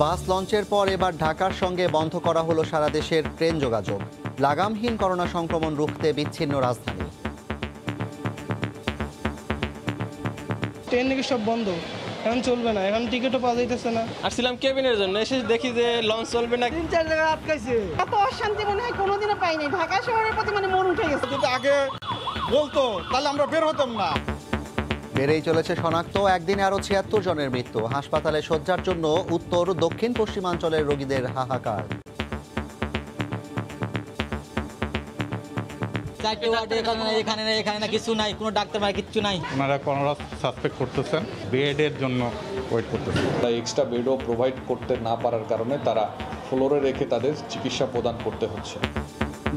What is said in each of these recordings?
বাস লঞ্চের পর এবার ঢাকার সঙ্গে বন্ধ করা হলো সারা দেশের ট্রেন যোগাযোগ। লাগামহীন করোনা সংক্রমণ রুখতে বিচ্ছিন্ন রাজধানী। ট্রেন নাকি সব বন্ধ, এখন চলবে না, এখন টিকিটও পাওয়া যাইতেছে না। আসছিলাম কেবিনের জন্য, এসে দেখি যে লঞ্চ চলবে না। 3-4 জায়গায় আটকাইছে। এত অশান্তি মনে হয় কোনোদিনও পাইনি। ঢাকা শহরের প্রতি মন উঠে গেছে। যদি আগে বলতো তাহলে আমরা বের হতাম না। বেড়েই চলেছে শনাক্ত, একদিনে আরো 76 জনের মৃত্যু। হাসপাতালে শয্যার জন্য উত্তর দক্ষিণ পশ্চিমাঞ্চলের রোগীদের হাহাকার। এখানে কিছু নাই, কোনো ডাক্তার কিচ্ছু নাই। ওনারা করোনা সাসপেক্ট করতেছেন, বেডের জন্য ওয়েট করতেছেন। এক্সট্রা বেডও প্রোভাইড করতে না পারার কারণে তারা ফ্লোরে রেখে তাদের চিকিৎসা প্রদান করতে হচ্ছে।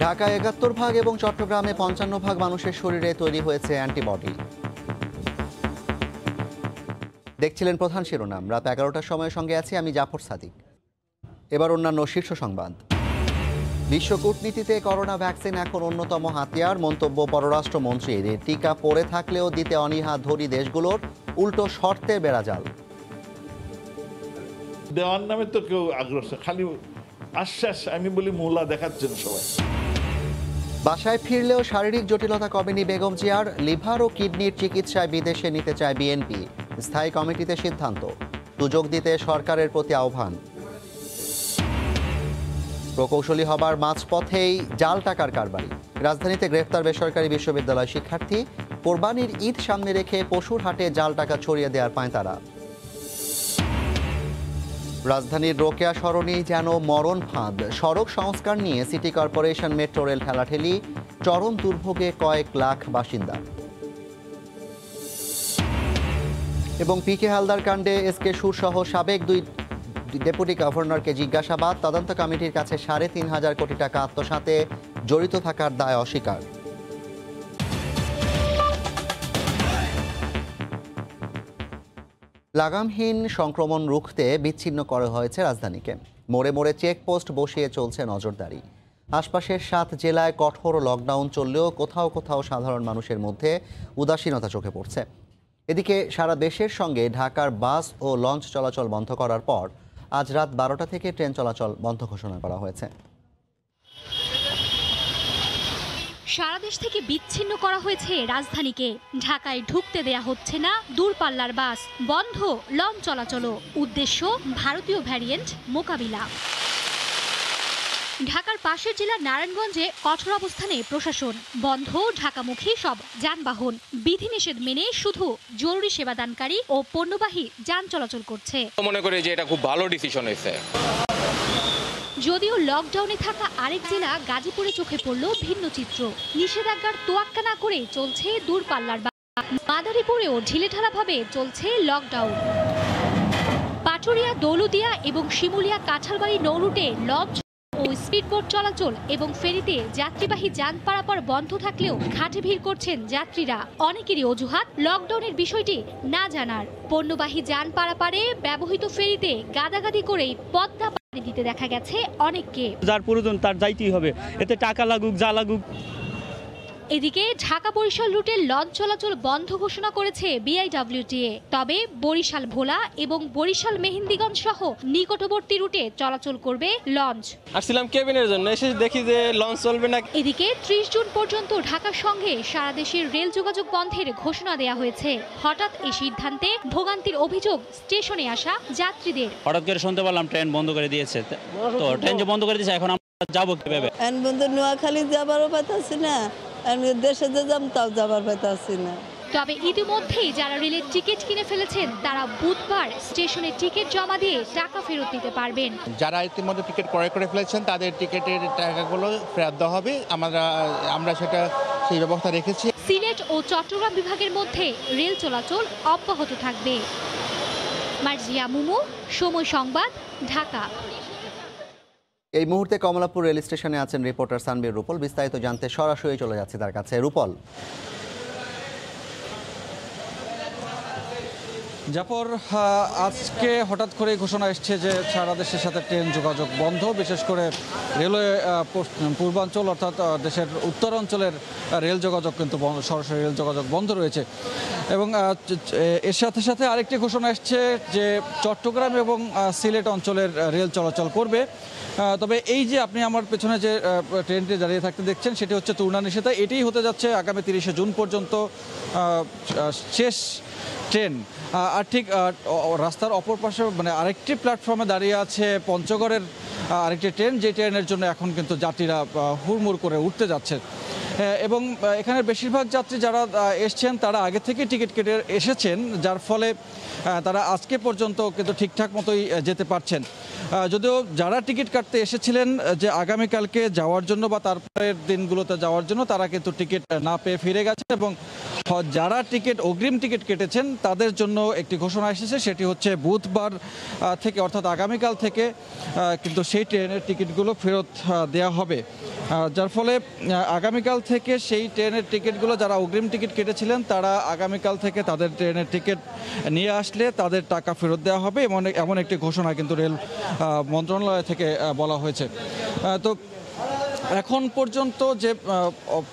ঢাকায় ৭১ ভাগ এবং চট্টগ্রামে ৫৫ ভাগ মানুষের শরীরে তৈরি হয়েছে অ্যান্টিবডি। দেখছিলেন প্রধান শিরোনাম। রাত ১১টার সময়ের সঙ্গে আছি আমি জাফর সাদিক। এবার অন্যান্য শীর্ষ সংবাদ। বিশ্ব কূটনীতিতে করোনা ভ্যাকসিন এখন অন্যতম হাতিয়ার, মন্তব্য পররাষ্ট্রমন্ত্রীর। টিকা পড়ে থাকলেও দিতে অনীহা ধনী দেশগুলোর, উল্টো শর্তের বেড়াজাল। দেওয়ার নামে তো কেউ আগ্রহ, খালি আশ্বাস আমি বলি মোলা দেখাচ্ছেন সবাই। বাসায় ফিরলেও শারীরিক জটিলতা কমেনি বেগম জিয়ার। লিভার ও কিডনির চিকিৎসায় বিদেশে নিতে চায় বিএনপি। স্থায়ী কমিটিতে সিদ্ধান্ত, সুযোগ দিতে সরকারের প্রতি আহ্বান। প্রকৌশলী হবার মাঝপথেই জাল টাকার কারবারি। রাজধানীতে গ্রেফতার বেসরকারি বিশ্ববিদ্যালয় শিক্ষার্থী। কোরবানির ঈদ সামনে রেখে পশুর হাটে জাল টাকা ছড়িয়ে দেওয়ার পাঁয়তারা। রাজধানীর রোকেয়া সরণি যেন মরণ ফাঁদ। সড়ক সংস্কার নিয়ে সিটি কর্পোরেশন মেট্রো রেল ঠেলাঠেলি, চরম দুর্ভোগে কয়েক লাখ বাসিন্দা। এবং পিকে হালদার কাণ্ডে এসকে সুর সহ সাবেক 2 ডেপুটি গভর্নরকে জিজ্ঞাসাবাদ। তদন্ত কমিটির কাছে ৩.৫ কোটি টাকা আত্মসাতে জড়িত থাকার দায় অস্বীকার। লাগামহীন সংক্রমণ রুখতে বিচ্ছিন্ন করা হয়েছে রাজধানীকে। মোড়ে মোড়ে চেকপোস্ট বসিয়ে চলছে নজরদারি। আশপাশের 7 জেলায় কঠোর লকডাউন চললেও কোথাও কোথাও সাধারণ মানুষের মধ্যে উদাসীনতা চোখে পড়ছে। এদিকে সারা দেশের সঙ্গে ঢাকার বাস ও লঞ্চ চলাচল বন্ধ করার পর আজ রাত 12টা থেকে ট্রেন চলাচল বন্ধ ঘোষণা করা হয়েছে। সারা দেশ থেকে বিচ্ছিন্ন করা হয়েছে রাজধানীকে। ঢাকায় ঢুকতে দেয়া হচ্ছে না দূরপাল্লার বাস, বন্ধ লঞ্চ চলাচলও। উদ্দেশ্য ভারতীয় ভ্যারিয়েন্ট মোকাবিলা। ঢাকার পাশের জেলা নারায়ণগঞ্জে কঠোর অবস্থানে প্রশাসন। বন্ধ ঢাকামুখী সব যানবাহন। বিধিনিষেধ মেনে শুধু জরুরি সেবাদানকারী ও পণ্যবাহী যান চলাচল করছে। মনে করি যে এটা খুব ভালো ডিসিশন হয়েছে। যদিও লকডাউনে থাকা আরেক জেলা গাজীপুরে চোখে পড়ল ভিন্ন চিত্র। নিষেধাজ্ঞার তোয়াক্কা না করে চলছে দূরপাল্লার বাস। মাদারীপুরেও ঢিলেঢালাভাবে চলছে লকডাউন। পাটুরিয়া, দৌলতদিয়া এবং শিমুলিয়া কাঁঠালবাড়ি নৌরুটে লঞ্চ ও স্পিডবোট চলাচল এবং ফেরিতে যাত্রীবাহী যান পারাপার বন্ধ থাকলেও ঘাটে ভিড় করছেন যাত্রীরা। অনেকেরই অজুহাত লকডাউনের বিষয়টি না জানার। পণ্যবাহী যান পারাপারে ব্যবহৃত ফেরিতে গাদাগাদি করেই পদ্মা পাড়ি দিতে দেখা গেছে অনেককে। যার প্রয়োজন তার যাইতেই হবে, এতে টাকা লাগুক যা লাগুক। এদিকে ঢাকা বরিশাল রুটে লঞ্চ চলাচল বন্ধ ঘোষণা করেছে বিআইডব্লিউটিএ। তবে বরিশাল ভোলা এবং বরিশাল মেহেন্দিগঞ্জ সহ নিকটবর্তী রুটে চলাচল করবে লঞ্চ। আসছিলাম কেবিনের জন্য, এসে দেখি যে লঞ্চ চলবে না। এদিকে 30 জুন পর্যন্ত ঢাকার সঙ্গে সারা দেশের রেল যোগাযোগ বন্ধের ঘোষণা দেওয়া হয়েছে। হঠাৎ এই সিদ্ধান্তে ভোগান্তির অভিযোগ স্টেশনে আসা যাত্রীদের। হঠাৎ করে শুনতে পারলাম ট্রেন বন্ধ করে দিয়েছে, তো ট্রেন যে বন্ধ করে দিয়েছে এখন আমরা যাবো কিভাবে? নোয়াখালী যাবারও পাইতেছি না, দেশে যে যাম তাও যাবার পাইতেছি না। তবে ইতিমধ্যেই যারা রেলের টিকিট কিনে ফেলেছেন তারা বুধবার স্টেশনে টিকিট জমা দিয়ে টাকা ফেরত দিতে পারবেন। যারা ইতিমধ্যে টিকিট ক্রয় করে ফেলেছেন তাদের টিকিটের টাকাগুলো ফেরত দেওয়া হবে। আমরা সেটা সেই ব্যবস্থা রেখেছি। সিলেট ও চট্টগ্রাম বিভাগের মধ্যে রেল চলাচল অব্যাহত থাকবে। মার্জিয়া মুমু, সময় সংবাদ, ঢাকা। এই মুহূর্তে কমলাপুর রেল স্টেশনে আছেন রিপোর্টার সানবীর রূপল। বিস্তারিত জানতে সরাসরি চলে যাচ্ছে তার কাছে। রূপল। জাফর, আজকে হঠাৎ করে ঘোষণা এসছে যে সারা দেশের সাথে ট্রেন যোগাযোগ বন্ধ। বিশেষ করে রেলওয়ে পূর্বাঞ্চল অর্থাৎ দেশের উত্তরাঞ্চলের রেল যোগাযোগ কিন্তু সরাসরি রেল যোগাযোগ বন্ধ রয়েছে। এবং এর সাথে সাথে আরেকটি ঘোষণা এসছে যে চট্টগ্রাম এবং সিলেট অঞ্চলের রেল চলাচল করবে। তবে এই যে আপনি আমার পেছনে যে ট্রেনটি দাঁড়িয়ে থাকতে দেখছেন সেটি হচ্ছে তুলনা নিষেধা। এটিই হতে যাচ্ছে আগামী 30শে জুন পর্যন্ত শেষ ট্রেন। আর ঠিক রাস্তার অপর পাশে মানে আরেকটি প্ল্যাটফর্মে দাঁড়িয়ে আছে পঞ্চগড়ের আরেকটি ট্রেন, যে ট্রেনের জন্য এখন কিন্তু যাত্রীরা হুড়মুড় করে উঠতে যাচ্ছে। এবং এখানে বেশিরভাগ যাত্রী যারা এসছেন তারা আগে থেকে টিকিট কেটে এসেছেন, যার ফলে তারা আজকে পর্যন্ত কিন্তু ঠিকঠাক মতোই যেতে পারছেন। যদিও যারা টিকিট কাটতে এসেছিলেন যে আগামীকালকে যাওয়ার জন্য বা তারপরের দিনগুলোতে যাওয়ার জন্য, তারা কিন্তু টিকিট না পেয়ে ফিরে গেছে। এবং যারা অগ্রিম টিকিট কেটেছেন তাদের জন্য একটি ঘোষণা এসেছে, সেটি হচ্ছে বুধবার থেকে অর্থাৎ আগামীকাল থেকে কিন্তু সেই ট্রেনের টিকিটগুলো ফেরত দেওয়া হবে। যার ফলে আগামীকাল থেকে সেই ট্রেনের টিকিটগুলো যারা অগ্রিম টিকিট কেটেছিলেন তারা আগামীকাল থেকে তাদের ট্রেনের টিকিট নিয়ে আসলে তাদের টাকা ফেরত দেওয়া হবে, এমন একটি ঘোষণা কিন্তু রেল মন্ত্রণালয় থেকে বলা হয়েছে। তো এখন পর্যন্ত যে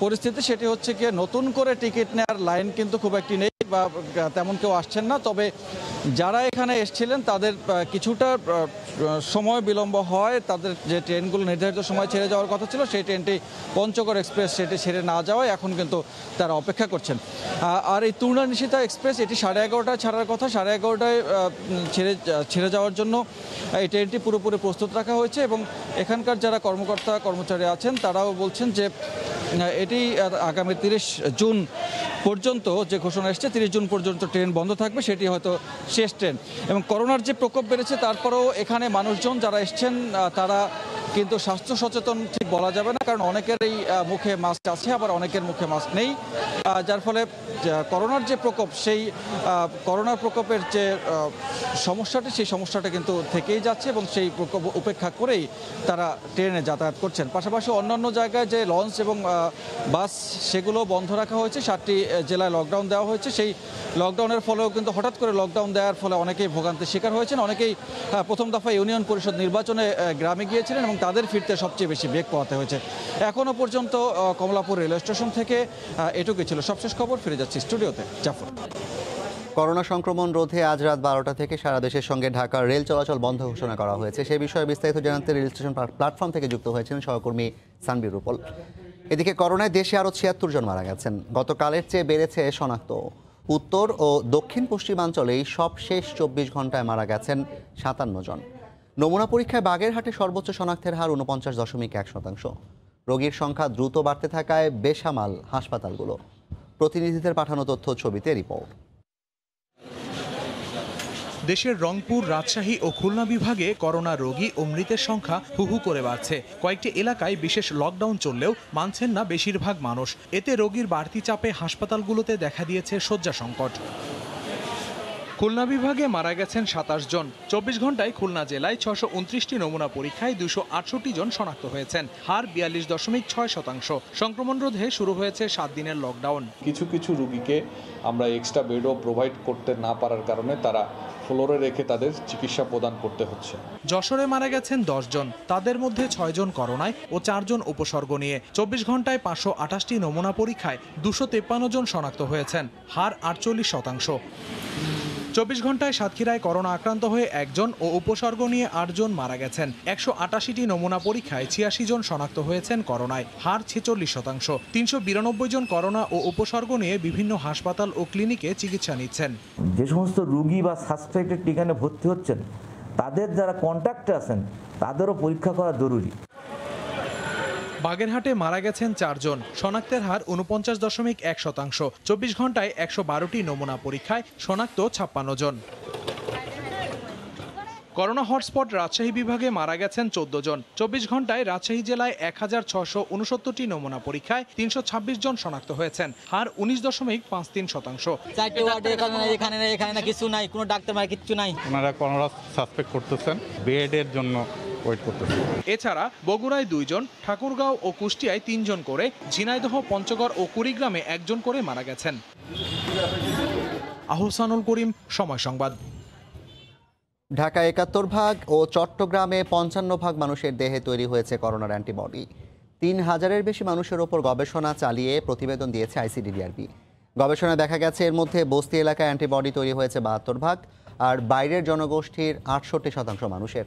পরিস্থিতি সেটি হচ্ছে কি, নতুন করে টিকিট নেওয়ার লাইন কিন্তু খুব একটি নেই বা তেমন কেউ আসছেন না। তবে যারা এখানে এসেছিলেন তাদের কিছুটা সময় বিলম্ব হয়, তাদের যে ট্রেনগুলো নির্ধারিত সময় ছেড়ে যাওয়ার কথা ছিল সেই ট্রেনটি পঞ্চগড় এক্সপ্রেস সেটি ছেড়ে না যাওয়ায় এখন কিন্তু তারা অপেক্ষা করছেন। আর এই তুলনা নিষেধা এক্সপ্রেস এটি 11:30টায় ছাড়ার কথা, 11:30টায় ছেড়ে যাওয়ার জন্য এই ট্রেনটি পুরোপুরি প্রস্তুত রাখা হয়েছে। এবং এখানকার যারা কর্মকর্তা কর্মচারী আছেন তারাও বলছেন যে এটি আগামী 30 জুন পর্যন্ত যে ঘোষণা এসছে, 30 জুন পর্যন্ত ট্রেন বন্ধ থাকবে, সেটি হয়তো শেষ ট্রেন। এবং করোনার যে প্রকোপ বেড়েছে তারপরেও এখানে মানুষজন যারা এসছেন তারা কিন্তু স্বাস্থ্য সচেতন ঠিক বলা যাবে না, কারণ অনেকেরই মুখে মাস্ক আছে আবার অনেকের মুখে মাস্ক নেই, যার ফলে করোনার যে প্রকোপ সেই করোনার প্রকোপের যে সমস্যাটি সেই সমস্যাটা কিন্তু থেকেই যাচ্ছে এবং সেই প্রকোপ উপেক্ষা করেই তারা ট্রেনে যাতায়াত করছেন। পাশাপাশি অন্যান্য জায়গায় যে লঞ্চ এবং বাস সেগুলো বন্ধ রাখা হয়েছে, 7টি জেলায় লকডাউন দেওয়া হয়েছে। সেই লকডাউনের ফলেও কিন্তু হঠাৎ করে লকডাউন দেওয়ার ফলে অনেকেই ভোগান্তির শিকার হয়েছেন। অনেকেই প্রথম দফা ইউনিয়ন পরিষদ নির্বাচনে গ্রামে গিয়েছিলেন এবং তাদের ফিরতে সবচেয়ে বেশি বেগ পোহাতে হয়েছে। এখনও পর্যন্ত কমলাপুর রেলওয়ে স্টেশন থেকে এটুকুই ছিল। সবশেষ খবর, ফিরে যাচ্ছি স্টুডিওতে। জাফর। করোনা সংক্রমণ রোধে আজ রাত 12টা থেকে সারা দেশের সঙ্গে ঢাকার রেল চলাচল বন্ধ ঘোষণা করা হয়েছে। সেই বিষয়ে বিস্তারিত জানাতে রেল স্টেশন প্ল্যাটফর্ম থেকে যুক্ত হয়েছিলেন সহকর্মী সানবীর রূপল। এদিকে করোনায় দেশে আরও 76 জন মারা গেছেন। গতকালের চেয়ে বেড়েছে শনাক্ত। উত্তর ও দক্ষিণ পশ্চিমাঞ্চলেই সবশেষ 24 ঘন্টায় মারা গেছেন 57 জন। নমুনা পরীক্ষায় বাগেরহাটে সর্বোচ্চ শনাক্তের হার 49.1%। রোগীর সংখ্যা দ্রুত বাড়তে থাকায় বেসামাল হাসপাতালগুলো। প্রতিনিধিদের পাঠানো তথ্য ছবিতে রিপোর্ট। দেশের রংপুর, রাজশাহী ও খুলনা বিভাগে করোনা রোগী ও মৃতের সংখ্যা হু করে বাড়ছে। কয়েকটি এলাকায় বিশেষ লকডাউন চললেও মানছেন না বেশিরভাগ মানুষ। এতে রোগীর বাড়তি চাপে হাসপাতালগুলোতে দেখা দিয়েছে শয্যা সংকট। খুলনা বিভাগে মারা গেছেন 27 জন। 24 ঘন্টায় খুলনা জেলায় 629টি নমুনা পরীক্ষায় 268 জন শনাক্ত হয়েছেন, হার 42.6%। সংক্রমণ রোধে শুরু হয়েছে 7 দিনের লকডাউন। কিছু কিছু রোগীকে আমরা এক্সট্রা বেডও প্রোভাইড করতে না পারার কারণে তারা ফ্লোরে রেখে তাদের চিকিৎসা প্রদান করতে হচ্ছে। যশোরে মারা গেছেন 10 জন, তাদের মধ্যে 6 জন করোনায় ও 4 জন উপসর্গ নিয়ে। 24 ঘন্টায় 528টি নমুনা পরীক্ষায় 253 জন শনাক্ত হয়েছেন, হার 48%। 24 ঘন্টায় সাতক্ষীরায় করোনা আক্রান্ত হয়ে 1 জন ও উপসর্গ নিয়ে 8 জন মারা গেছেন। 188টি নমুনা পরীক্ষায় 86 জন শনাক্ত হয়েছেন করোনায়, হার 46%। 392 জন করোনা ও উপসর্গ নিয়ে বিভিন্ন হাসপাতাল ও ক্লিনিকে চিকিৎসা নিচ্ছেন। যে সমস্ত রোগী বা সাসপেক্টেড ঠিকানায় ভর্তি হচ্ছেন তাদের যারা কন্ট্যাক্টে আছেন তাদেরও পরীক্ষা করা জরুরি। বাগেরহাটে মারা গেছেন 4 জন, শনাক্তের হার 49.1%। 24 ঘন্টায় 112টি নমুনা পরীক্ষায় শনাক্ত 56 জন। করোনা হটস্পট রাজশাহী বিভাগে মারা গেছেন 14 জন। 24 ঘন্টায় রাজশাহী জেলায় 1669টি নমুনা পরীক্ষায় 326 জন শনাক্ত হয়েছেন, হার 19.53%। 4টি ওয়ার্ডে এখানে না কিছু নাই, কোনো ডাক্তার মানে কিছু নাই। ওনারা করোনা সাসপেক্ট করতেছেন, বেডের জন্য ওয়েট করতেছেন। এছাড়া বগুড়ায় 2 জন, ঠাকুরগাঁও ও কুষ্টিয়ায় 3 জন করে, ঝিনাইদহ, পঞ্চগড় ও কুড়িগ্রামে 1 জন করে মারা গেছেন। আহসানুল করিম, সময় সংবাদ। ঢাকা 71 ভাগ ও চট্টগ্রামে 55 ভাগ মানুষের দেহে তৈরি হয়েছে করোনার অ্যান্টিবডি। 3000-এর বেশি মানুষের ওপর গবেষণা চালিয়ে প্রতিবেদন দিয়েছে আইসিডিডিআরবি। গবেষণায় দেখা গেছে এর মধ্যে বস্তি এলাকায় অ্যান্টিবডি তৈরি হয়েছে ৭২ ভাগ, আর বাইরের জনগোষ্ঠীর ৬৮% মানুষের।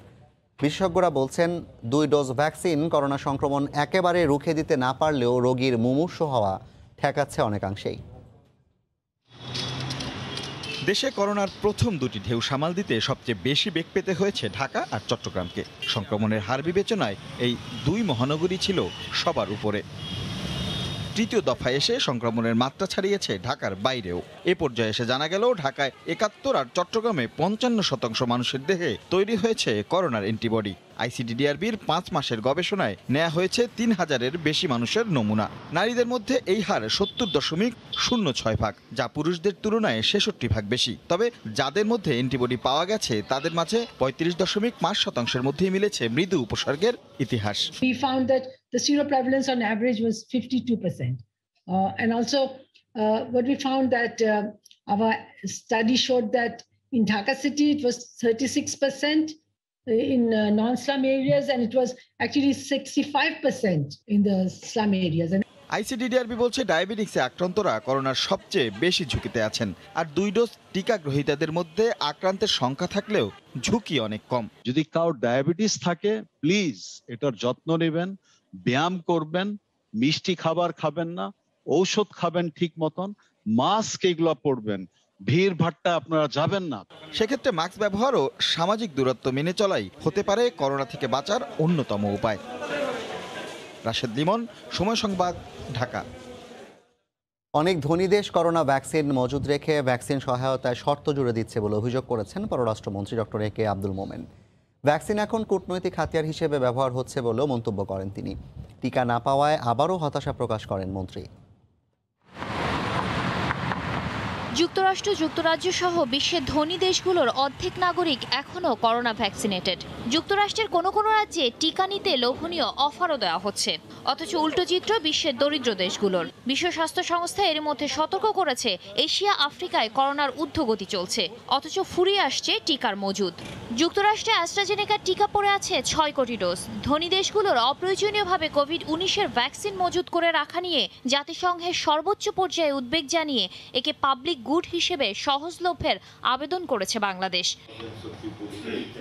বিশেষজ্ঞরা বলছেন ২ ডোজ ভ্যাকসিন করোনা সংক্রমণ একেবারে রুখে দিতে না পারলেও রোগীর মুমূর্ষু হওয়া ঠেকাচ্ছে অনেকাংশেই। দেশে করোনার প্রথম দুটি ঢেউ সামাল দিতে সবচেয়ে বেশি বেগ পেতে হয়েছে ঢাকা আর চট্টগ্রামকে। সংক্রমণের হার বিবেচনায় এই দুই মহানগরী ছিল সবার উপরে। তৃতীয় দফায় এসে সংক্রমণের মাত্রা ছাড়িয়েছে ঢাকার বাইরেও। এ পর্যায়ে এসে জানা গেল ঢাকায় ৭১ আর চট্টগ্রামে ৫৫% মানুষের দেহে তৈরি হয়েছে করোনার অ্যান্টিবডি। আইসিডিডিআরবির ৫ মাসের গবেষণায় নেওয়া হয়েছে ৩,০০০-এর বেশি মানুষের নমুনা। নারীদের মধ্যে এই হার ৭০.০৬ ভাগ, যা পুরুষদের তুলনায় ৬৬ ভাগ বেশি। তবে যাদের মধ্যে অ্যান্টিবডি পাওয়া গেছে তাদের মাঝে ৩৫.৫% মধ্যেই মিলেছে মৃদু উপসর্গের ইতিহাস। We found that the seroprevalence on average was 52%. And also what we found that our study showed that in Dhaka city it was 36%, in non-slum areas, and it was actually 65% in the slum areas. ICDDRB বলছে ডায়াবেটিক্সে আক্রান্তরা করোনার সবচেয়ে বেশি ঝুঁকিতে আছেন, আর 2 dose টিকা গ্রহীতাদের মধ্যে আক্রান্তের সংখ্যা থাকলেও ঝুঁকি অনেক কম। যদি কারোর ডায়াবেটিস থাকে প্লিজ এটার যত্ন নেবেন, ব্যায়াম করবেন, মিষ্টি খাবার খাবেন না, ঔষধ খাবেন ঠিক মতন, মাস্ক এগুলো পরবেন, ভিড় ভাট্টা আপনারা যাবেন না। সেক্ষেত্রে মাস্ক ব্যবহার ও সামাজিক দূরত্ব মেনে চলাই হতে পারে করোনা থেকে বাঁচার অন্যতম উপায়। রাশেদ লিমন, সময় সংবাদ, ঢাকা। অনেক ধনী দেশ করোনা ভ্যাকসিন মজুদ রেখে ভ্যাকসিন সহায়তায় শর্ত জুড়ে দিচ্ছে বলে অভিযোগ করেছেন পররাষ্ট্রমন্ত্রী ডক্টর একে আব্দুল মোমেন। ভ্যাকসিন এখন কূটনৈতিক হাতিয়ার হিসেবে ব্যবহার হচ্ছে বলেও মন্তব্য করেন তিনি। টিকা না পাওয়ায় আবারও হতাশা প্রকাশ করেন মন্ত্রী। যুক্তরাষ্ট্র, যুক্তরাজ্য সহ বিশ্বের ধনী দেশগুলোর অর্ধেক নাগরিক এখনও করোনা ভ্যাকসিনেটেড। যুক্তরাষ্ট্রের কোনো কোনো রাজ্যে টিকা নিতে লোভনীয় অফারও দেওয়া হচ্ছে, অথচ উল্টো চিত্র বিশ্বের দরিদ্র দেশগুলোর। বিশ্ব স্বাস্থ্য সংস্থা এর মধ্যে সতর্ক করেছে এশিয়া আফ্রিকায় করোনার ঊর্ধ্বগতি চলছে, অথচ ফুরিয়ে আসছে টিকার মজুদ। যুক্তরাষ্ট্রে অ্যাস্ট্রাজেনেকার টিকা পড়ে আছে ৬ কোটি ডোজ। ধনী দেশগুলোর অপ্রয়োজনীয়ভাবে কোভিড-১৯-এর ভ্যাকসিন মজুদ করে রাখা নিয়ে জাতিসংঘের সর্বোচ্চ পর্যায়ে উদ্বেগ জানিয়ে একে পাবলিক গুড হিসেবে সহজলভ্যের আবেদন করেছে বাংলাদেশ।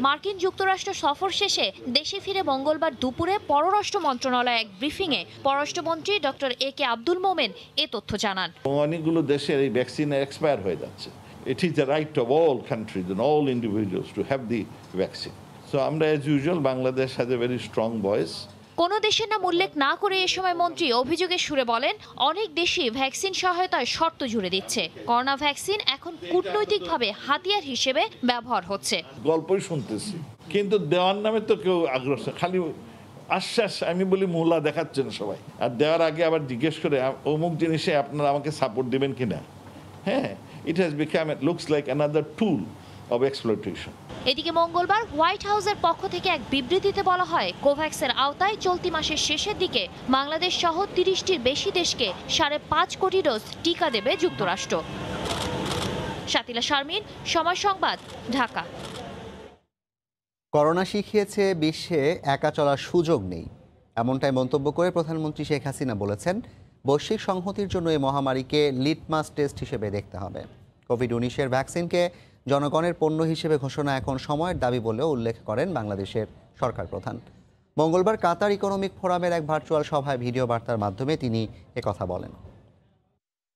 মার্কিন যুক্তরাষ্ট্র সফর শেষে দেশে ফিরে মঙ্গলবার দুপুরে পররাষ্ট্র মন্ত্রণালয়ে এক ব্রিফিংয়ে পররাষ্ট্রমন্ত্রী ডক্টর একে আব্দুল মোমেন এ তথ্য জানান। অনেকগুলো দেশের এই ভ্যাকসিন এক্সপায়ার হয়ে যাচ্ছে। It is the right of all countries and all individuals to have the vaccine. So আমরা as usual Bangladesh has a very strong voice. কোনো দেশের নাম উল্লেখ না করে এ সময় মন্ত্রী অভিযোগের সুরে বলেন, অনেক দেশই ভ্যাকসিন সহায়তায় শর্ত জুড়ে দিচ্ছে। করোনা ভ্যাকসিন এখন কূটনৈতিকভাবে হাতিয়ার হিসেবে ব্যবহার হচ্ছে। গল্পই শুনতেছি, কিন্তু দেওয়ার নামে তো কেউ আগ্রহ, খালি আশ্বাস, আমি বলি মোলা দেখাচ্ছেন সবাই, আর দেওয়ার আগে আবার জিজ্ঞেস করে অমুক জিনিসে আপনারা আমাকে সাপোর্ট দেবেন কিনা। হ্যাঁ, it has become, it looks like another tool of exploitation. এদিকে মঙ্গলবার হোয়াইট হাউসের পক্ষ থেকে এক বিবৃতিতে বলা হয়, কোভ্যাক্সের আওতায় চলতি মাসের শেষের দিকে বাংলাদেশ সহ ৩০টির বেশি দেশকে ৫.৫ কোটি ডোজ টিকা দেবে যুক্তরাষ্ট্র। শাতিলা শারমিন, সময় সংবাদ, ঢাকা। করোনা শিখিয়েছে বিশ্বে একা চলার সুযোগ নেই, এমনটাই মন্তব্য করে প্রধানমন্ত্রী শেখ হাসিনা বলেছেন, বৈশ্বিক সংহতির জন্য এই মহামারীকে লিটমাস টেস্ট হিসেবে দেখতে হবে। কোভিড-১৯-এর ভ্যাকসিনকে জনগণের পণ্য হিসেবে ঘোষণা এখন সময়ের দাবি বলেও উল্লেখ করেন বাংলাদেশের সরকার প্রধান। মঙ্গলবার কাতার ইকোনমিক ফোরামের এক ভার্চুয়াল সভায় ভিডিও বার্তার মাধ্যমে তিনি একথা বলেন।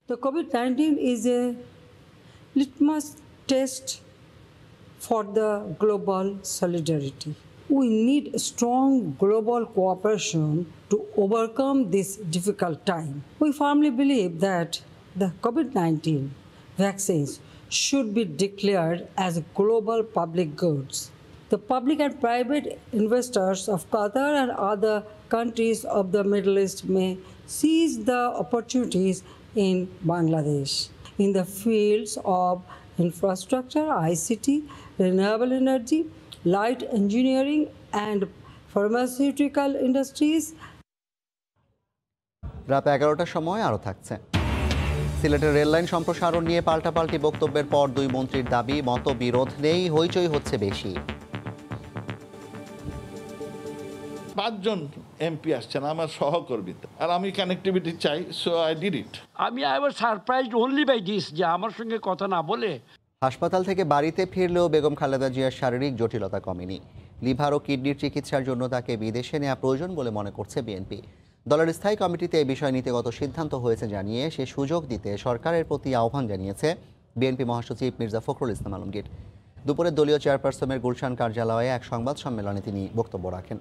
The COVID-19 is a litmus test for the global solidarity. We need strong global cooperation to overcome this difficult time. We firmly believe that the COVID-19 vaccines should be declared as global public goods. The public and private investors of Qatar and other countries of the Middle East may seize the opportunities in Bangladesh in the fields of infrastructure, ICT, renewable energy, light engineering and pharmaceutical industries. রাত 11টার সময় আরও থাকছে। সিলেটের rail line সম্প্রসারণ নিয়ে পাল্টাপাল্টি বক্তব্যের পর দুই মন্ত্রীর দাবি, মতবিরোধ নেই, হইচই হচ্ছে বেশি। 5 জন এমপি আসছেন আমার সহকর্মী, আর আমি কানেক্টিভিটি চাই, so I did it. I was surprised only by this, যে আমার সঙ্গে কথা না বলে। হাসপাতাল থেকে বাড়িতে ফিরলেও বেগম খালেদা জিয়ার শারীরিক জটিলতা কমেনি। লিভার ও কিডনির চিকিৎসার জন্য তাকে বিদেশে নেওয়া প্রয়োজন বলে মনে করছে বিএনপি। দলের স্থায়ী কমিটিতে এই বিষয় নীতিগত সিদ্ধান্ত হয়েছে জানিয়ে সে সুযোগ দিতে সরকারের প্রতি আহ্বান জানিয়েছে বিএনপি মহাসচিব মির্জা ফখরুল ইসলাম আলমগীর। দুপুরে দলীয় চেয়ারপারসনের গুলশান কার্যালয়ে এক সংবাদ সম্মেলনে তিনি বক্তব্য রাখেন।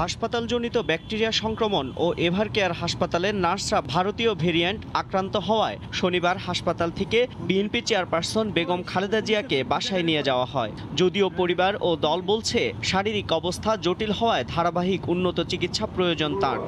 হাসপাতালজনিত ব্যাকটেরিয়া সংক্রমণ ও এভার কেয়ার হাসপাতালের নার্সরা ভারতীয় ভেরিয়েন্ট আক্রান্ত হওয়ায় শনিবার হাসপাতাল থেকে বিএনপি চেয়ারপারসন বেগম খালেদা জিয়াকে বাসায় নিয়ে যাওয়া হয়। যদিও পরিবার ও দল বলছে শারীরিক অবস্থা জটিল হওয়ায় ধারাবাহিক উন্নত চিকিৎসা প্রয়োজন তার।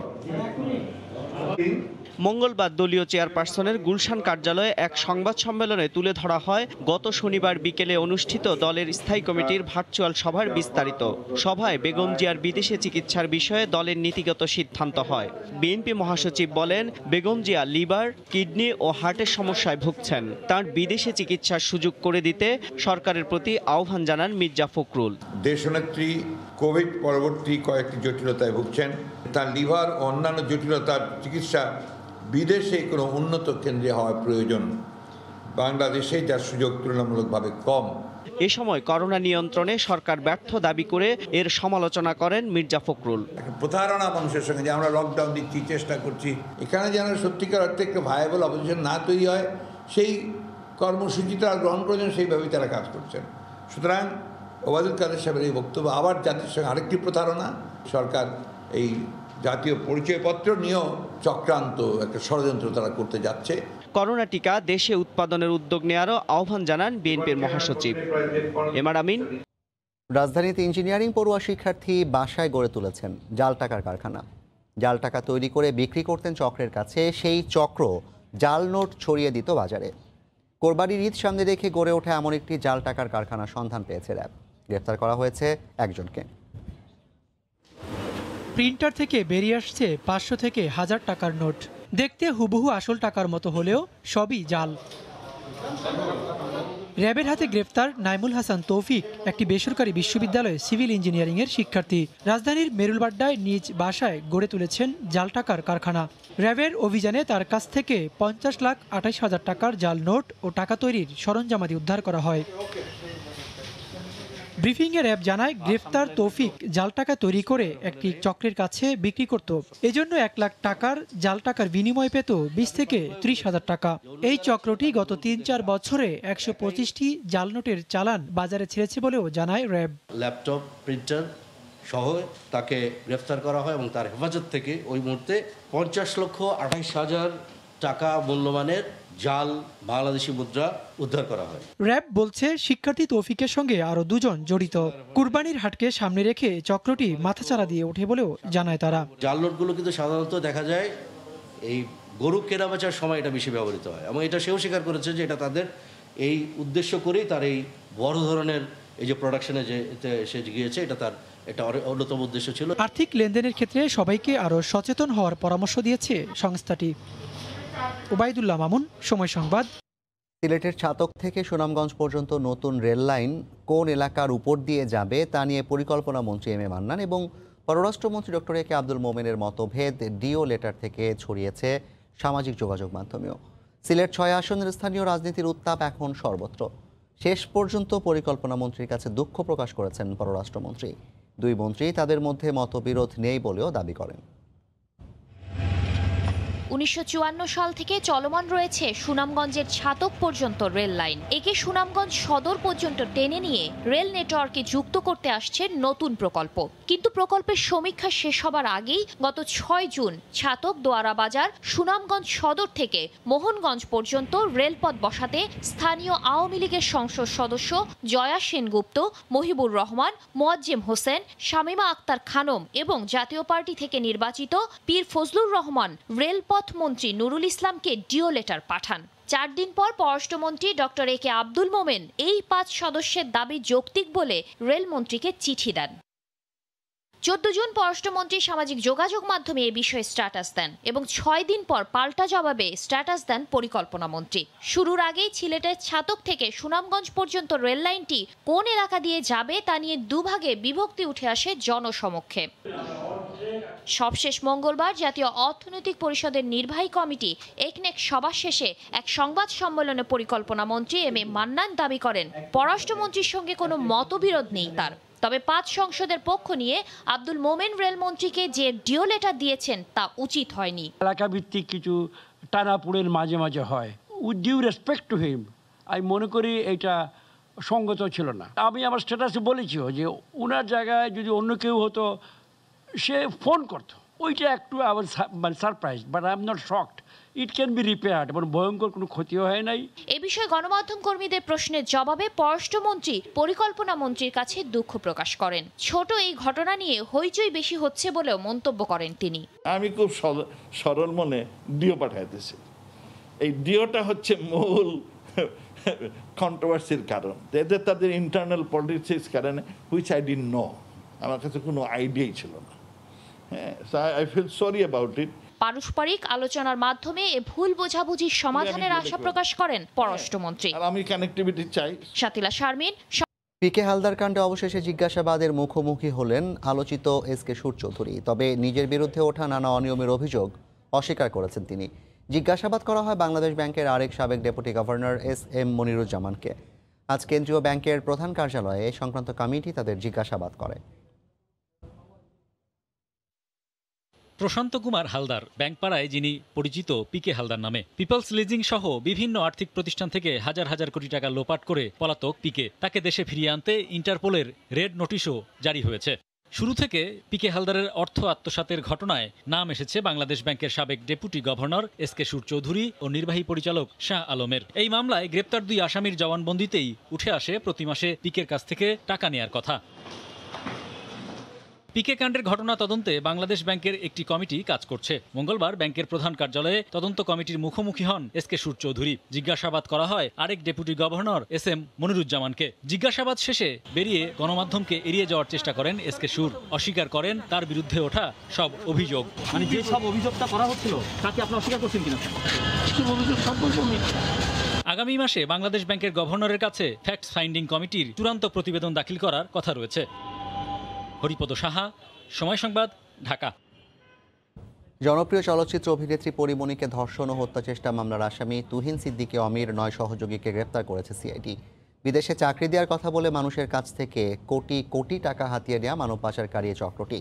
মঙ্গলবার দলীয় চেয়ারপারসনের গুলশান কার্যালয়ে এক সংবাদ সম্মেলনে তুলে ধরা হয় গত শনিবার বিকেলে অনুষ্ঠিত দলের স্থায়ী কমিটির ভার্চুয়াল সভার বিস্তারিত। সভায় বেগম জিয়ার বিদেশে চিকিৎসার বিষয়ে দলের নীতিগত সিদ্ধান্ত হয়। বিএনপি মহাসচিব বলেন, বেগম জিয়া লিভার, কিডনি ও হার্টের সমস্যায় ভুগছেন। তার বিদেশে চিকিৎসার সুযোগ করে দিতে সরকারের প্রতি আহ্বান জানান মির্জা ফখরুল। দেশনেত্রী কোভিড পরবর্তী কয়েকটি জটিলতায় ভুগছেন। তার লিভার ও অন্যান্য জটিলতার চিকিৎসা বিদেশে কোনো উন্নত কেন্দ্রে হওয়া প্রয়োজন। বাংলাদেশে যার সুযোগ তুলনামূলকভাবে কম। এ সময় করোনা নিয়ন্ত্রণে সরকার ব্যর্থ দাবি করে এর সমালোচনা করেন মির্জা ফখরুল। প্রতারণা মানুষের সঙ্গে, যে আমরা লকডাউন দিচ্ছি, চেষ্টা করছি, এখানে যেন সত্যিকার অর্থে একটা ভায়াবল অপোজিশন না তৈরি হয়, সেই কর্মসূচি তারা গ্রহণ করেছেন, সেইভাবেই তারা কাজ করছেন। সুতরাং ওবায়দুল কাদের সাহেবের এই বক্তব্য আবার জাতির সঙ্গে আরেকটি প্রতারণা। সরকার এই জাতীয় পরিচয়পত্র নিয়েও চক্রান্ত, একটা ষড়যন্ত্র তারা করতে যাচ্ছে। করোনা টিকা দেশে উৎপাদনের উদ্যোগ নেওয়ারও আহ্বান জানান বিএনপির মহাসচিব। এমআর আমিন। রাজধানীতে ইঞ্জিনিয়ারিং পড়ুয়া শিক্ষার্থী বাসায় গড়ে তুলেছেন জাল টাকার কারখানা। জাল টাকা তৈরি করে বিক্রি করতেন চক্রের কাছে, সেই চক্র জাল নোট ছড়িয়ে দিত বাজারে। কোরবানির ঈদ সামনে রেখে গড়ে ওঠে এমন একটি জাল টাকার কারখানার সন্ধান পেয়েছে র্যাব। গ্রেফতার করা হয়েছে একজনকে। প্রিন্টার থেকে বেরিয়ে আসছে 500 থেকে 1000 টাকার নোট। দেখতে হুবহু আসল টাকার মতো হলেও সবই জাল। র্যাবের হাতে গ্রেফতার নাইমুল হাসান তৌফিক, একটি বেসরকারি বিশ্ববিদ্যালয়ে সিভিল ইঞ্জিনিয়ারিংয়ের শিক্ষার্থী। রাজধানীর মেরুলবাড্ডায় নিজ বাসায় গড়ে তুলেছেন জাল টাকার কারখানা। র্যাবের অভিযানে তার কাছ থেকে 50,28,000 টাকার জাল নোট ও টাকা তৈরির সরঞ্জামাদি উদ্ধার করা হয়। ব্রিফিংয়ে র্যাব জানায়, গ্রেফতার তৌফিক জাল টাকা তৈরি করে একটি চক্রের কাছে বিক্রি করত। এজন্য 1 লাখ টাকার জাল টাকার বিনিময় পেত 20 থেকে 30,000 টাকা। এই চক্রটি গত 3-4 বছরে 125টি জাল নোটের চালান বাজারে ছেড়েছে বলেও জানায় র্যাব। ল্যাপটপ, প্রিন্টার সহ তাকে গ্রেফতার করা হয় এবং তার হেফাজত থেকে ওই মুহূর্তে 50,28,000 টাকা মূল্যমানের জাল বাংলাদেশি মুদ্রা উদ্ধার করা হয়। র্যাব বলছে, শিক্ষার্থী তৌফিকের সঙ্গে আরও 2 জন জড়িত। কুরবানির হাটকে সামনে রেখে চক্রটি মাথাচাড়া দিয়ে ওঠে বলেও জানায় তারা। জাল নোটগুলো কিন্তু সাধারণত দেখা যায় এই গরু কেনাবেচার সময় এটা বেশি ব্যবহৃত হয়, এবং এটা সেও স্বীকার করেছে যে এটা তাদের এই উদ্দেশ্য করেই তার এই বড় ধরনের এই যে প্রোডাকশনে যে সে গিয়েছে, এটা অন্যতম উদ্দেশ্য ছিল। আর্থিক লেনদেনের ক্ষেত্রে সবাইকে আরও সচেতন হওয়ার পরামর্শ দিয়েছে সংস্থাটি। ওবায়দুল্লাহ মামুন, সময় সংবাদ। সিলেটের ছাতক থেকে সুনামগঞ্জ পর্যন্ত নতুন রেল লাইন কোন এলাকার উপর দিয়ে যাবে তা নিয়ে পরিকল্পনা মন্ত্রী এম এ মান্নান এবং পররাষ্ট্রমন্ত্রী ডক্টর এ কে আব্দুল মোমেনের মতভেদ ডিও লেটার থেকে ছড়িয়েছে সামাজিক যোগাযোগ মাধ্যমেও। সিলেট 6 আসনের স্থানীয় রাজনীতির উত্তাপ এখন সর্বত্র। শেষ পর্যন্ত পরিকল্পনা মন্ত্রীর কাছে দুঃখ প্রকাশ করেছেন পররাষ্ট্রমন্ত্রী। 2 মন্ত্রী তাদের মধ্যে মতবিরোধ নেই বলেও দাবি করেন। 1954 সাল থেকে চলমান রয়েছে সুনামগঞ্জের ছাতক পর্যন্ত রেল লাইন। একে সুনামগঞ্জ সদর পর্যন্ত টেনে নিয়ে রেল নেটওয়ার্কে যুক্ত করতে আসছে নতুন প্রকল্প। কিন্তু প্রকল্পের সমীক্ষা শেষ হবার আগেই গত 6 জুন ছাতক, দোয়ারা বাজার, সুনামগঞ্জ সদর থেকে মোহনগঞ্জ পর্যন্ত রেলপথ বসাতে স্থানীয় আওয়ামী লীগের সংসদ সদস্য জয়া সেনগুপ্ত, মহিবুর রহমান, মোয়াজ্জেম হোসেন, শামীমা আক্তার খানম এবং জাতীয় পার্টি থেকে নির্বাচিত পীর ফজলুর রহমান রেলপথ মন্ত্রী নুরুল ইসলামকে ডিও লেটার পাঠান। 4 দিন পর পররাষ্ট্রমন্ত্রী ডক্টর এ কে আব্দুল মোমেন এই 5 সদস্যের দাবি যৌক্তিক বলে রেলমন্ত্রীকে চিঠি দেন। 14 জুন পররাষ্ট্রমন্ত্রী সামাজিক যোগাযোগ মাধ্যমে এ বিষয়ে স্ট্যাটাস দেন এবং 6 দিন পর পাল্টা জবাবে স্ট্যাটাস দেন পরিকল্পনা মন্ত্রী। শুরুর আগেই সিলেটের ছাতক থেকে সুনামগঞ্জ পর্যন্ত রেল লাইনটি কোন এলাকা দিয়ে যাবে তা নিয়ে দুভাগে বিভক্তি উঠে আসে জনসমক্ষে। সবশেষ মঙ্গলবার জাতীয় অর্থনৈতিক পরিষদের নির্বাহী কমিটি একনেক সভা শেষে এক সংবাদ সম্মেলনে পরিকল্পনা মন্ত্রী এম এ মান্নান দাবি করেন পররাষ্ট্রমন্ত্রীর সঙ্গে কোনো মতবিরোধ নেই তার, তবে 5 সংসদের পক্ষ নিয়ে আব্দুল মোমেন রেলমন্ত্রীকে যে ডিও লেটার দিয়েছেন তা উচিত হয়নি। এলাকা ভিত্তিক কিছু টানাপুড়ের মাঝে মাঝে হয়, with due respect to him আমি মনে করি এটা সঙ্গত ছিল না। আমি আমার স্ট্যাটাসে বলেছিও যে ওনার জায়গায় যদি অন্য কেউ হতো সে ফোন করতো, ওইটা একটু আমার মানে surprise, but I am not shocked. It can be repaired, মানে ভয়ঙ্কর কোনো ক্ষতিও হয় নাই। এ বিষয়ে গণমাধ্যম কর্মীদের প্রশ্নের জবাবে পররাষ্ট্রমন্ত্রী পরিকল্পনা মন্ত্রীর কাছে দুঃখ প্রকাশ করেন। ছোট এই ঘটনা নিয়ে হইচই বেশি হচ্ছে বলেও মন্তব্য করেন তিনি। আমি খুব সরল মনে ডিও পাঠাইতেছি। এই ডিওটা হচ্ছে মূল কন্ট্রোভার্সির কারণ, এদের তাদের ইন্টারনাল পলিটিক্স কারণে, হুইচ আই ডিডন্ট নো, আমার কাছে কোনো আইডিয়াই ছিল না। হ্যাঁ, I feel sorry about it. পারস্পরিক আলোচনার মাধ্যমে এ ভুল বোঝাবুঝির সমাধানের আশা প্রকাশ করেন পররাষ্ট্রমন্ত্রী। আমি কানেক্টিভিটি চাই। শাতিলা শারমিন। পিকে হালদার কাণ্ডে অবশেষে জিজ্ঞাসাবাদের মুখোমুখি হলেন আলোচিত এসকে সুর চৌধুরী। তবে নিজের বিরুদ্ধে ওঠা নানা অনিয়মের অভিযোগ অস্বীকার করেছেন তিনি। জিজ্ঞাসাবাদ করা হয় বাংলাদেশ ব্যাংকের আরেক সাবেক ডেপুটি গভর্নর এস.এম. মনিরুজ্জামানকে। আজ কেন্দ্রীয় ব্যাংকের প্রধান কার্যালয়ে এই সংক্রান্ত কমিটি তাদের জিজ্ঞাসাবাদ করে। প্রশান্ত কুমার হালদার, ব্যাংকপাড়ায় যিনি পরিচিত পিকে হালদার নামে। পিপলস লিজিং সহ বিভিন্ন আর্থিক প্রতিষ্ঠান থেকে হাজার হাজার কোটি টাকা লোপাট করে পলাতক পিকে। তাকে দেশে ফিরিয়ে আনতে ইন্টারপোলের রেড নোটিশও জারি হয়েছে। শুরু থেকে পিকে হালদারের অর্থ আত্মসাতের ঘটনায় নাম এসেছে বাংলাদেশ ব্যাংকের সাবেক ডেপুটি গভর্নর এসকে সুর চৌধুরী ও নির্বাহী পরিচালক শাহ আলমের। এই মামলায় গ্রেপ্তার 2 আসামির জবানবন্দিতেই উঠে আসে প্রতি মাসে পিকের কাছ থেকে টাকা নেয়ার কথা। পিকে কাণ্ডের ঘটনা তদন্তে বাংলাদেশ ব্যাংকের একটি কমিটি কাজ করছে। মঙ্গলবার ব্যাংকের প্রধান কার্যালয়ে তদন্ত কমিটির মুখোমুখি হন এসকে সুর চৌধুরী। জিজ্ঞাসাবাদ করা হয় আরেক ডেপুটি গভর্নর এস.এম. মনিরুজ্জামানকে। জিজ্ঞাসাবাদ শেষে বেরিয়ে গণমাধ্যমকে এড়িয়ে যাওয়ার চেষ্টা করেন এসকে সুর। অস্বীকার করেন তার বিরুদ্ধে ওঠা সব অভিযোগ। মানে যে সব অভিযোগটা করা হচ্ছিল তাকে আপনি অস্বীকার করছেন কিনা? আগামী মাসে বাংলাদেশ ব্যাংকের গভর্নরের কাছে ফ্যাক্ট ফাইন্ডিং কমিটির চূড়ান্ত প্রতিবেদন দাখিল করার কথা রয়েছে। হরিপদ সাহা, সময় সংবাদ, ঢাকা। জনপ্রিয় চলচ্চিত্র অভিনেত্রী পরিমণিকে ধর্ষণ ও হত্যা চেষ্টা মামলার আসামি তুহিন সিদ্দিকী অমির 9 সহযোগীকে গ্রেপ্তার করেছে সিআইডি। বিদেশে চাকরি দেওয়ার কথা বলে মানুষের কাছ থেকে কোটি কোটি টাকা হাতিয়ে নেওয়া মানব পাচারকারী চক্রটি।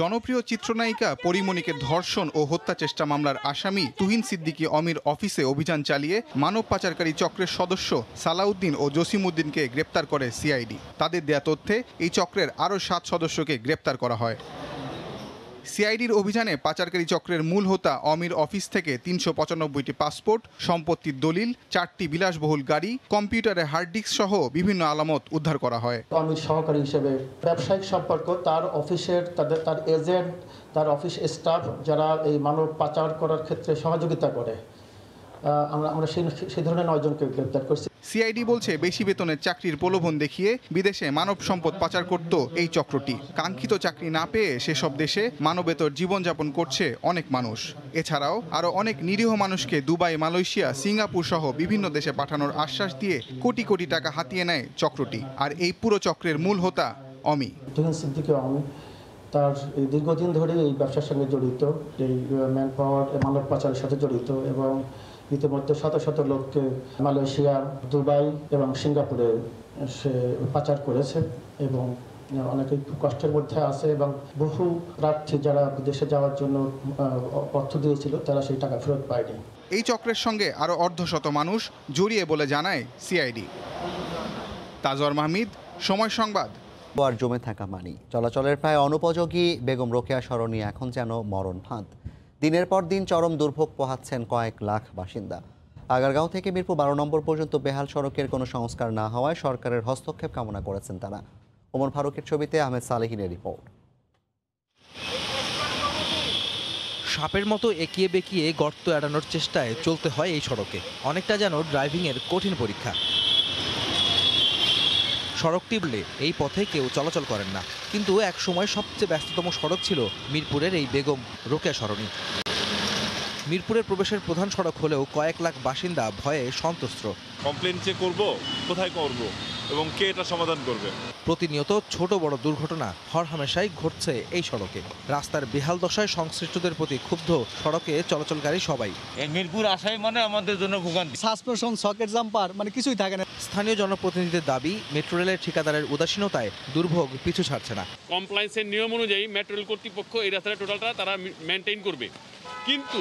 জনপ্রিয় চিত্রনায়িকা পরিমণিকে ধর্ষণ ও হত্যা চেষ্টা মামলার আসামি তুহিন সিদ্দিকী অমির অফিসে অভিযান চালিয়ে মানব পাচারকারী চক্রের সদস্য সালাউদ্দিন ও জসিমউদ্দিনকে গ্রেপ্তার করে সিআইডি। তাদের দেয়া তথ্যে এই চক্রের আরও 7 সদস্যকে গ্রেপ্তার করা হয়। সিআইডির অভিযানে পাচারকারী চক্রের মূল হোতা অমির অফিস থেকে 395টি পাসপোর্ট, সম্পত্তির দলিল, 4টি বিলাসবহুল গাড়ি, কম্পিউটারের হার্ড ডিস্ক সহ বিভিন্ন আলামত উদ্ধার করা হয়। অমির সহকারী হিসেবে ব্যবসায়িক সম্পর্ক, তার অফিসের তার এজেন্ট, তার অফিস স্টাফ যারা এই মানব পাচার করার ক্ষেত্রে সহযোগিতা করে, আমরা সেই ধরনের 9 জনকে গ্রেপ্তার করছি। সিআইডি বলছে বেশি বেতনের চাকরির প্রলোভন দেখিয়ে বিদেশে মানব সম্পদ পাচার করত এই চক্রটি। কাঙ্ক্ষিত চাকরি না পেয়ে সেসব দেশে মানবেতর জীবনযাপন করছে অনেক মানুষ। এছাড়াও আরও অনেক নিরীহ মানুষকে দুবাই, মালয়েশিয়া, সিঙ্গাপুর সহ বিভিন্ন দেশে পাঠানোর আশ্বাস দিয়ে কোটি কোটি টাকা হাতিয়ে নেয় চক্রটি। আর এই পুরো চক্রের মূল হোতা অমি। তুহিন সিদ্দিকী অমি তার এই দীর্ঘদিন ধরে এই ব্যবসার সঙ্গে জড়িত, এই ম্যান পাওয়ার মানব পাচারের সাথে জড়িত এবং ইতিমধ্যে শত শত লোককে মালয়েশিয়া, দুবাই এবং সিঙ্গাপুরে সে পাচার করেছে এবং অনেকেই খুব কষ্টের মধ্যে আছে এবং বহু প্রার্থী যারা বিদেশে যাওয়ার জন্য অর্থ দিয়েছিল তারা সেই টাকা ফেরত পায়নি। এই চক্রের সঙ্গে আরও অর্ধশত মানুষ জড়িয়ে বলে জানায় সিআইডি। তাজওয়ার মাহমিদ, সময় সংবাদ। আর জমে থাকা মানি চলাচলের প্রায় অনুপযোগী বেগম রোকেয়া সরণি এখন যেন মরণ ফাঁদ। দিনের পর দিন চরম দুর্ভোগ পোহাচ্ছেন কয়েক লাখ বাসিন্দা। আগারগাঁও থেকে মিরপুর 12 নম্বর পর্যন্ত বেহাল সড়কের কোনো সংস্কার না হওয়ায় সরকারের হস্তক্ষেপ কামনা করেছেন তারা। ওমর ফারুকের ছবিতে আহমেদ সালেহিনের রিপোর্ট। সাপের মতো একিয়ে বেঁকিয়ে গর্ত এড়ানোর চেষ্টায় চলতে হয় এই সড়কে, অনেকটা যেন ড্রাইভিংয়ের কঠিন পরীক্ষা। সড়কটি বলে এই পথে কেউ চলাচল করেন না, কিন্তু এক সময় সবচেয়ে ব্যস্ততম সড়ক ছিল মিরপুরের এই বেগম রোকেয়া সরণি। মিরপুরের প্রবেশের প্রধান সড়ক হলেও কয়েক লাখ বাসিন্দা ভয়ে সন্ত্রস্ত। কমপ্লেন যে করব, কোথায় করব এবং কে এটা সমাধান করবে? প্রতিনিয়ত ছোট বড় দুর্ঘটনা হরহামেশাই ঘটছে এই সড়কে। রাস্তার বেহাল দশায় সংশ্লিষ্টদের প্রতি ক্ষুব্ধ সড়কে চলাচলকারী সবাই। মিরপুর আসাই মানে আমাদের জন্য ভোগান্তি। সাসপেনশন, সকেট জাম্পার, মানে কিছুই থাকে না। স্থানীয় জনপ্রতিনিধিদের দাবি, মেট্রো রেলের ঠিকাদারের উদাসীনতায় দুর্ভোগ পিছু ছাড়ছে না। কমপ্লায়েন্সের নিয়ম অনুযায়ী মেট্রো রেল কর্তৃপক্ষ এই রাস্তাটা টোটালটা তারা মেনটেন করবে, কিন্তু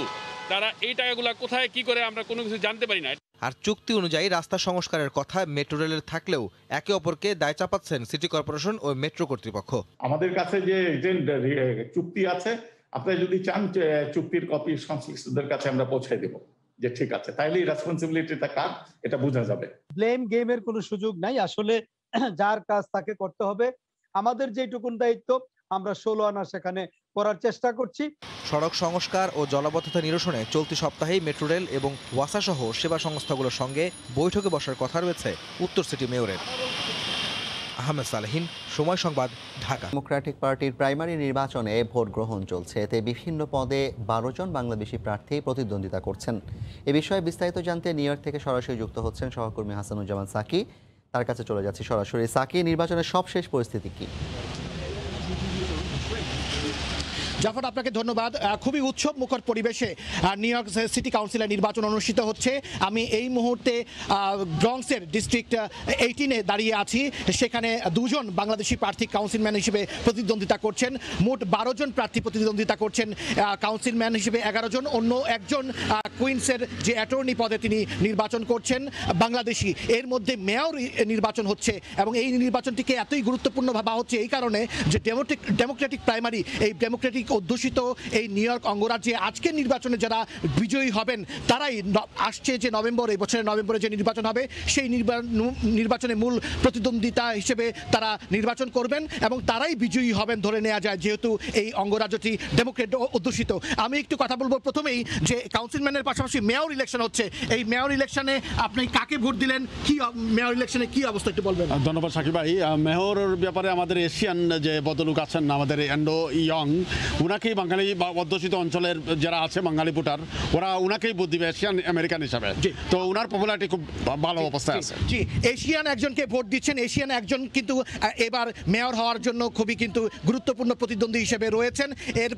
তারা এই টাকাগুলো কোথায় কি করে আমরা কোনো কিছু জানতে পারি না। আর চুক্তি অনুযায়ী রাস্তা সংস্কারের কথা মেট্রো রেলের থাকলেও একে অপরকে দায় চাপাচ্ছেন সিটি কর্পোরেশন ও মেট্রো কর্তৃপক্ষ। আমাদের কাছে যে চুক্তি আছে, আপনারা যদি চান চুক্তির কপি সংশ্লিষ্টদের কাছে আমরা পৌঁছে দেব, যে ঠিক আছে, তাইলে রেসপন্সিবিলিটিটা কার এটা বোঝা যাবে। ব্লেম গেমের কোনো সুযোগ নাই, আসলে যার কাজ তাকে করতে হবে। আমাদের যেটুকুন দায়িত্ব আমরা 16 আনা সেখানে করার চেষ্টা করছি। সড়ক সংস্কার ও জলাবদ্ধতা নিরসনে চলতি সপ্তাহেই মেট্রো রেল এবং ওয়াসা সহ সেবা সংস্থাগুলোর সঙ্গে বৈঠকে বসার কথা রয়েছে উত্তর সিটি মেয়রের। আহমেদ সালেহিন, সময় সংবাদ, ঢাকা। ডেমোক্রেটিক পার্টির প্রাইমারি নির্বাচনে ভোট গ্রহণ চলছে। এতে বিভিন্ন পদে 12 জন বাংলাদেশি প্রার্থী প্রতিদ্বন্দ্বিতা করছেন। এ বিষয়ে বিস্তারিত জানতে নিউ ইয়র্ক থেকে সরাসরি যুক্ত হচ্ছেন সহকর্মী হাসানুজ্জামান সাকি। তার কাছে চলে যাচ্ছি সরাসরি। সাকি, নির্বাচনের সবশেষ পরিস্থিতি কি? জাফর, আপনাকে ধন্যবাদ। খুবই উৎসব মুখর পরিবেশে নিউ ইয়র্ক সিটি কাউন্সিলের নির্বাচন অনুষ্ঠিত হচ্ছে। আমি এই মুহূর্তে ব্রঙ্কসের ডিস্ট্রিক্ট 18-এ দাঁড়িয়ে আছি। সেখানে 2 জন বাংলাদেশি প্রার্থী কাউন্সিলম্যান হিসেবে প্রতিদ্বন্দ্বিতা করছেন। মোট 12 জন প্রার্থী প্রতিদ্বন্দ্বিতা করছেন কাউন্সিলম্যান হিসেবে 11 জন। অন্য একজন কুইন্সের যে অ্যাটর্নি পদে তিনি নির্বাচন করছেন বাংলাদেশি। এর মধ্যে মেয়র নির্বাচন হচ্ছে এবং এই নির্বাচনটিকে এতই গুরুত্বপূর্ণ ভাবা হচ্ছে এই কারণে যে ডেমোক্রেটিক প্রাইমারি, এই ডেমোক্রেটিক অধ্যুষিত এই নিউ ইয়র্ক অঙ্গরাজ্যে আজকের নির্বাচনে যারা বিজয়ী হবেন তারাই আসছে যে নভেম্বর, এই বছরের নভেম্বরে যে নির্বাচন হবে সেই নির্বাচনে মূল প্রতিদ্বন্দ্বিতা হিসেবে তারা নির্বাচন করবেন এবং তারাই বিজয়ী হবেন ধরে নেওয়া যায়, যেহেতু এই অঙ্গরাজ্যটি ডেমোক্রেট অধ্যুষিত। আমি একটু কথা বলবো প্রথমেই যে কাউন্সিলম্যানের পাশাপাশি মেয়র ইলেকশন হচ্ছে। এই মেয়র ইলেকশনে আপনি কাকে ভোট দিলেন, কি মেয়র ইলেকশনে কি অবস্থা একটু বলবেন? ধন্যবাদ সাকিব ভাই। মেয়রের ব্যাপারে আমাদের এশিয়ান যে ভদ্রলোক আছেন, আমাদের অ্যান্ড্রু ইয়ং, উনাকেই বাঙালি বা অধ্যুষিত অঞ্চলের যারা আছে বাঙালি ভোটার, ওরা উনাকেই ভোট দিবে এশিয়ান আমেরিকান হিসাবে। তো উনার পপুলারিটি খুব ভালো অবস্থায় আছে। জি, এশিয়ান একজনকে ভোট দিচ্ছেন। এশিয়ান একজন কিন্তু এবার মেয়র হওয়ার জন্য খুবই কিন্তু গুরুত্বপূর্ণ প্রতিদ্বন্দ্বী হিসেবে রয়েছেন। এর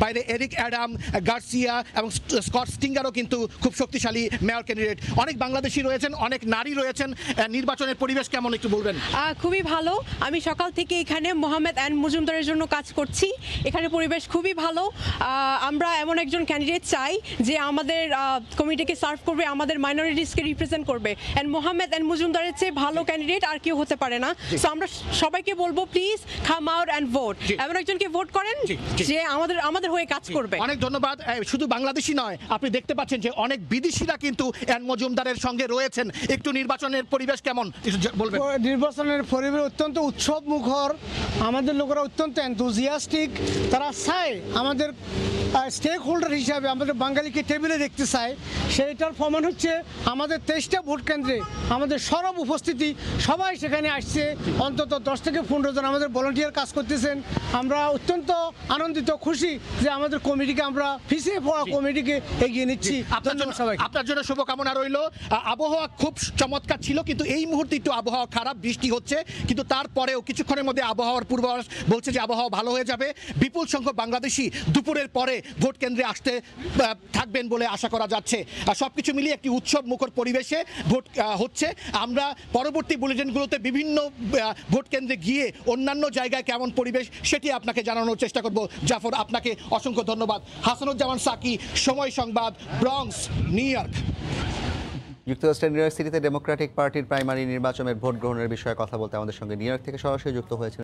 বাইরে এরিক অ্যাডাম, গার্সিয়া এবং স্কট স্টিঙ্গারও কিন্তু খুব শক্তিশালী মেয়র ক্যান্ডিডেট। অনেক বাংলাদেশি রয়েছেন, অনেক নারী রয়েছেন। নির্বাচনের পরিবেশ কেমন একটু বলবেন? খুবই ভালো। আমি সকাল থেকে এখানে মোহাম্মদ এন মজুমদারের জন্য কাজ করছি। এখানে পরিবেশ খুবই ভালো। আমরা এমন একজন ক্যান্ডিডেট চাই যে আমাদের কমিটিকে সার্ভ করবে, আমাদের মাইনরিটিসকে রিপ্রেজেন্ট করবে। এন্ড মোহাম্মদ এন মজুমদারের চেয়ে ভালো ক্যান্ডিডেট আর কেউ হতে পারে না। সো আমরা সবাইকে বলবো please come out and vote. এমন একজনকে ভোট করেন যে আমাদের হয়ে কাজ করবে। অনেক ধন্যবাদ। শুধু বাংলাদেশি নয়, আপনি দেখতে পাচ্ছেন যে অনেক বিদেশিরা কিন্তু এন মজুমদারের সঙ্গে রয়েছেন। একটু নির্বাচনের পরিবেশ কেমন বলবেন? নির্বাচনের পরিবেশ অত্যন্ত উৎসব মুখর। আমাদের লোকেরা অত্যন্ত এনথুজিয়াস্টিক। তারা চায় আমাদের স্টেক হোল্ডার হিসাবে আমাদের বাঙালিকে টেবিলে দেখতে চায়। সেইটার প্রমাণ হচ্ছে আমাদের 23টা ভোট কেন্দ্রে আমাদের সরব উপস্থিতি, সবাই সেখানে আসছে। অন্তত 10 থেকে 15 জন আমাদের ভলান্টিয়ার কাজ করতেছেন। আমরা অত্যন্ত আনন্দিত, খুশি যে আমাদের কমিটিকে, আমরা পিছিয়ে পড়া কমিটিকে এগিয়ে নিচ্ছি। আপনার জন্য শুভকামনা রইল। আবহাওয়া খুব চমৎকার ছিল, কিন্তু এই মুহূর্তে একটু আবহাওয়া খারাপ, বৃষ্টি হচ্ছে, কিন্তু তারপরেও কিছুক্ষণের মধ্যে আবহাওয়ার পূর্বাভাস বলছে যে আবহাওয়া ভালো হয়ে যাবে। বিপুল সংখ্যক বাংলাদেশি দুপুরের পরে ভোট কেন্দ্রে আসতে থাকবেন বলে আশা করা যাচ্ছে। সবকিছু মিলিয়ে একটি উৎসব মুখর পরিবেশে ভোট হচ্ছে। আমরা পরবর্তী বুলেটিনগুলোতে বিভিন্ন ভোট কেন্দ্রে গিয়ে অন্যান্য জায়গায় কেমন পরিবেশ সেটি আপনাকে জানানোর চেষ্টা করব। জাফর, আপনাকে অসংখ্য ধন্যবাদ। হাসানুজ্জামান সাকি, সময় সংবাদ, ব্রঙ্কস, নিউ ইয়র্ক। যুক্তরাষ্ট্রের নিউ ইয়র্ক সিটিতে ডেমোক্রেটিক পার্টির প্রাইমারি নির্বাচনের ভোট গ্রহণের বিষয়ে কথা বলতে আমাদের সঙ্গে নিউ ইয়র্ক থেকে সরাসরি যুক্ত হয়েছেন